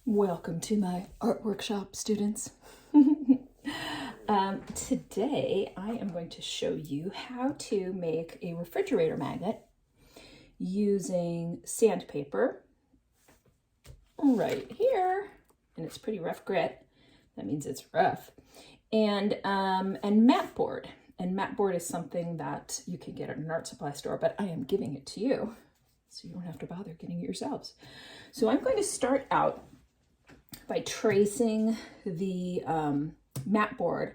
Welcome to my art workshop, students. Today I am going to show you how to make a refrigerator magnet using sandpaper right here, and it's pretty rough grit. That means it's rough. And mat board. And mat board is something that you can get at an art supply store, but I am giving it to you, so you don't have to bother getting it yourselves. So I'm going to start out by tracing the mat board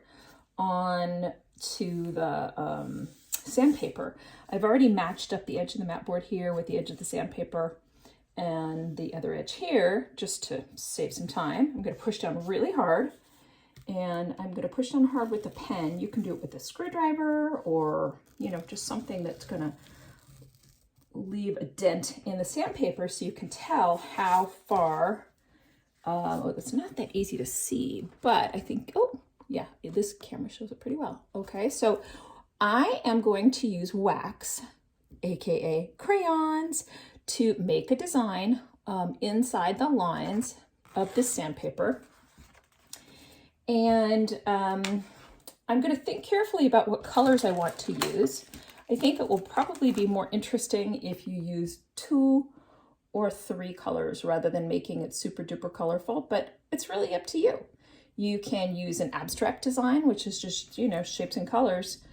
on to the sandpaper. I've already matched up the edge of the mat board here with the edge of the sandpaper and the other edge here just to save some time. I'm going to push down really hard, and I'm going to push down hard with a pen. You can do it with a screwdriver or, you know, just something that's going to leave a dent in the sandpaper so you can tell how far. It's not that easy to see, but I think, oh yeah, this camera shows it pretty well. Okay, so I am going to use wax, aka crayons, to make a design inside the lines of this sandpaper. And I'm going to think carefully about what colors I want to use. I think it will probably be more interesting if you use 2 or 3 colors rather than making it super duper colorful, but it's really up to you. You can use an abstract design, which is just, you know, shapes and colors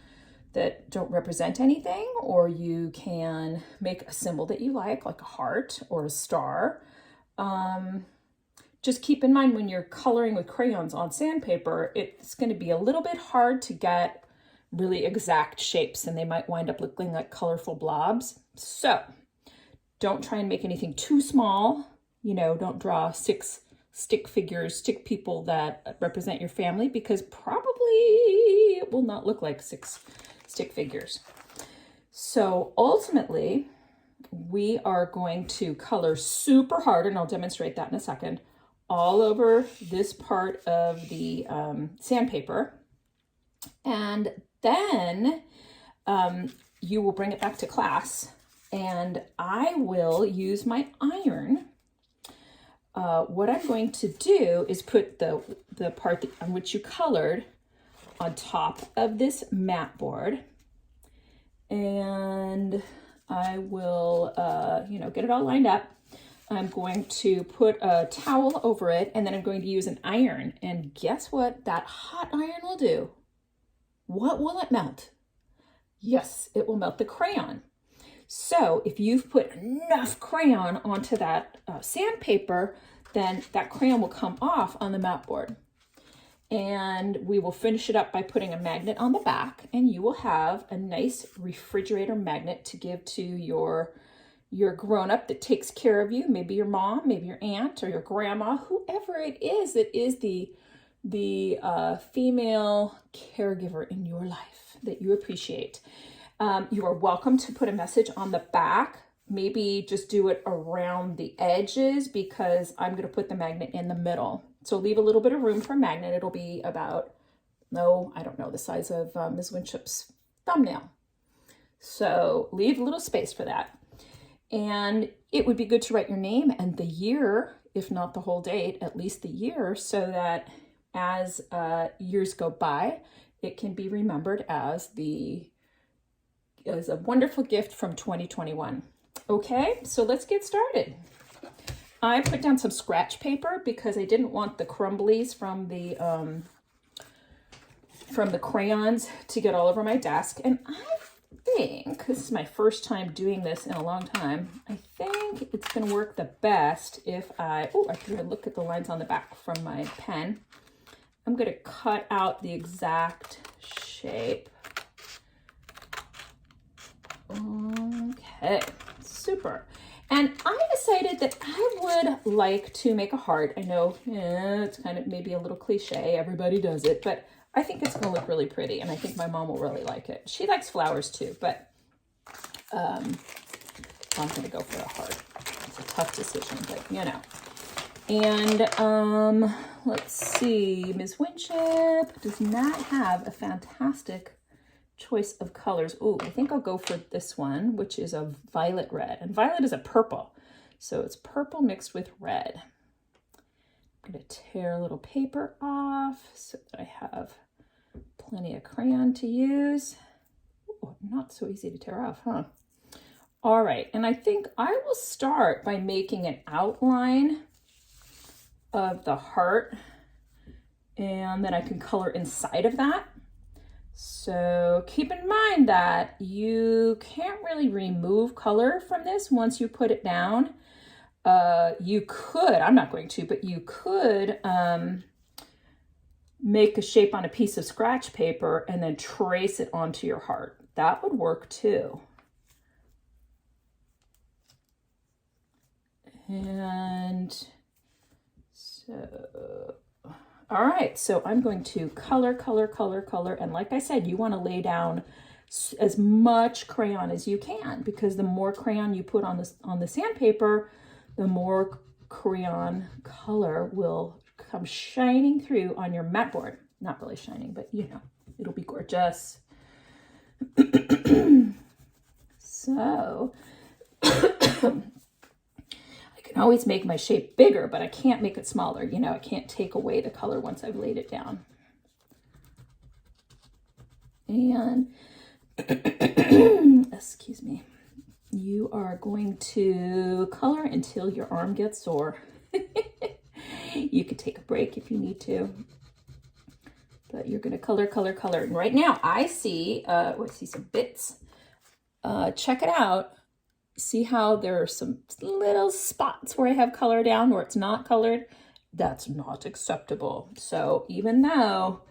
that don't represent anything, or you can make a symbol that you like a heart or a star. Just keep in mind when you're coloring with crayons on sandpaper, it's going to be a little bit hard to get really exact shapes, and they might wind up looking like colorful blobs. So don't try and make anything too small. You know, don't draw 6 stick figures, stick people that represent your family, because probably it will not look like 6 stick figures. So ultimately, we are going to color super hard, and I'll demonstrate that in a second, all over this part of the sandpaper. And then you will bring it back to class, and I will use my iron. What I'm going to do is put the part on which you colored on top of this mat board, and I will, get it all lined up. I'm going to put a towel over it, and then I'm going to use an iron. And guess what that hot iron will do? What will it melt? Yes, it will melt the crayon. So if you've put enough crayon onto that sandpaper, then that crayon will come off on the mat board. And we will finish it up by putting a magnet on the back, and you will have a nice refrigerator magnet to give to your grown-up that takes care of you, maybe your mom, maybe your aunt, or your grandma, whoever it is that is the female caregiver in your life that you appreciate. You are welcome to put a message on the back. Maybe just do it around the edges, because I'm going to put the magnet in the middle. So leave a little bit of room for a magnet. It'll be about, I don't know, the size of Ms. Winship's thumbnail. So leave a little space for that. And it would be good to write your name and the year, if not the whole date, at least the year, so that as years go by, it can be remembered as a wonderful gift from 2021. Okay, so let's get started. I put down some scratch paper because I didn't want the crumblies from the crayons to get all over my desk. And I think, this is my first time doing this in a long time, I think it's going to work the best if I can look at the lines on the back from my pen. I'm going to cut out the exact shape. Okay, super. And I decided that I would like to make a heart. I know it's kind of maybe a little cliche, everybody does it, but I think it's going to look really pretty, and I think my mom will really like it. She likes flowers too, but I'm going to go for a heart. It's a tough decision, but you know. And let's see, Ms. Winship does not have a fantastic choice of colors. Oh, I think I'll go for this one, which is a violet red. And violet is a purple. So it's purple mixed with red. I'm going to tear a little paper off so that I have plenty of crayon to use. Ooh, not so easy to tear off, huh? All right, and I think I will start by making an outline of the heart, and then I can color inside of that. So keep in mind that you can't really remove color from this once you put it down. You could, I'm not going to, but you could make a shape on a piece of scratch paper and then trace it onto your heart. That would work too. And so, all right, so I'm going to color, and like I said, you want to lay down as much crayon as you can, because the more crayon you put on the sandpaper, the more crayon color will come shining through on your mat board. Not really shining, but you know, it'll be gorgeous. So I can always make my shape bigger, but I can't make it smaller. You know, I can't take away the color once I've laid it down. And excuse me, you are going to color until your arm gets sore. You could take a break if you need to, but you're going to color. And right now I see, I see some bits. Check it out. See how there are some little spots where I have color down where it's not colored? That's not acceptable. So even though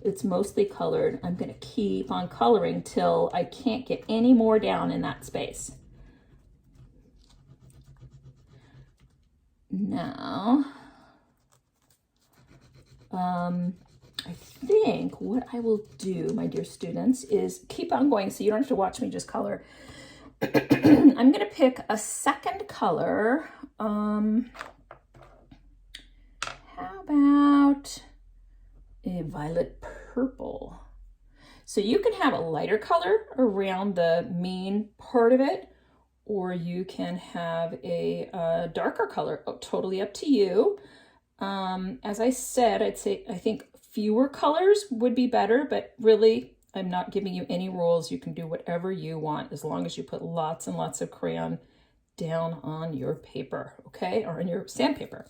it's mostly colored, I'm going to keep on coloring till I can't get any more down in that space. Now, I think what I will do, my dear students, is keep on going so you don't have to watch me just color. I'm going to pick a second color. How about a violet purple? So you can have a lighter color around the main part of it, or you can have a darker color. Oh, totally up to you. As I said, I think fewer colors would be better, but really, I'm not giving you any rules. You can do whatever you want as long as you put lots and lots of crayon down on your paper, okay? Or on your sandpaper.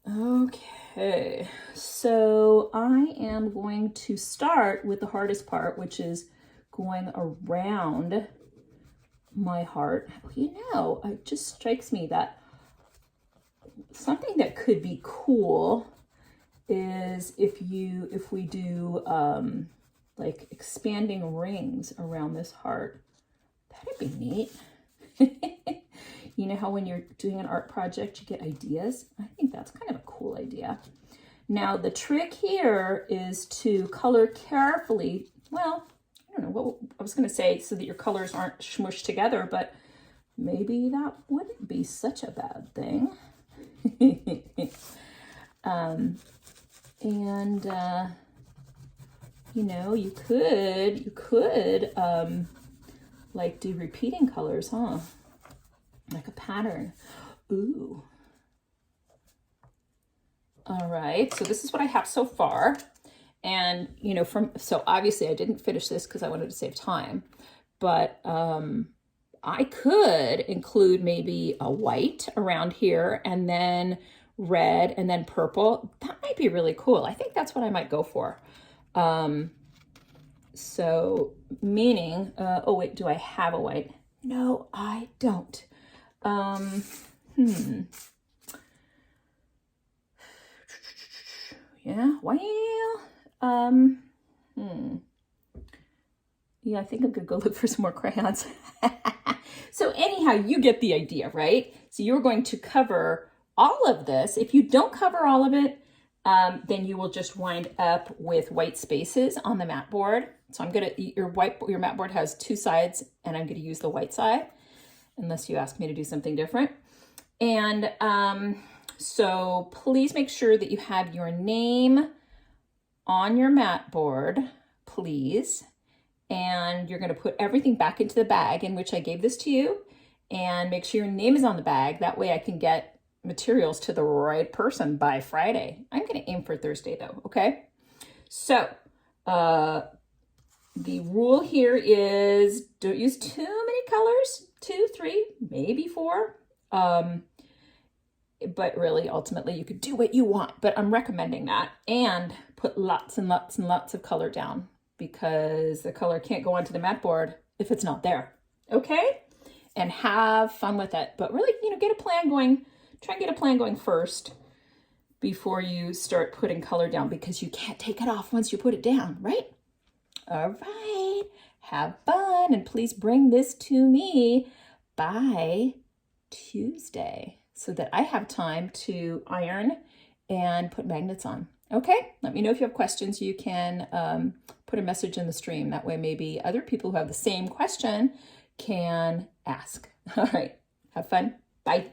Okay, so I am going to start with the hardest part, which is going around my heart. You know, it just strikes me that something that could be cool is if we do like expanding rings around this heart. That'd be neat. You know how when you're doing an art project you get ideas? I think that's kind of a cool idea. Now the trick here is to color carefully. Well, I don't know what I was going to say, so that your colors aren't smushed together, but maybe that wouldn't be such a bad thing. You know, you could like do repeating colors, huh? Like a pattern. Ooh. All right, so this is what I have so far. And, you know, so obviously I didn't finish this because I wanted to save time, but I could include maybe a white around here and then red and then purple. That might be really cool. I think that's what I might go for. So meaning, oh wait, do I have a white? No, I don't. Yeah, well, yeah, I think I'm gonna go look for some more crayons. So anyhow, you get the idea, right? So you're going to cover all of this. If you don't cover all of it, then you will just wind up with white spaces on the mat board. So I'm gonna, your mat board has two sides, and I'm gonna use the white side, unless you ask me to do something different. And so please make sure that you have your name on your mat board, please. And you're going to put everything back into the bag in which I gave this to you, and make sure your name is on the bag. That way I can get materials to the right person by Friday. I'm going to aim for Thursday though, okay? So the rule here is don't use too many colors, 2, 3, maybe 4. But really, ultimately, you could do what you want, but I'm recommending that. And put lots and lots and lots of color down because the color can't go onto the mat board if it's not there, okay? And have fun with it. But really, get a plan going. Try and get a plan going first before you start putting color down because you can't take it off once you put it down, right? All right, have fun, and please bring this to me by Tuesday so that I have time to iron and put magnets on. Okay, let me know if you have questions. You can put a message in the stream. That way maybe other people who have the same question can ask. All right, have fun. Bye.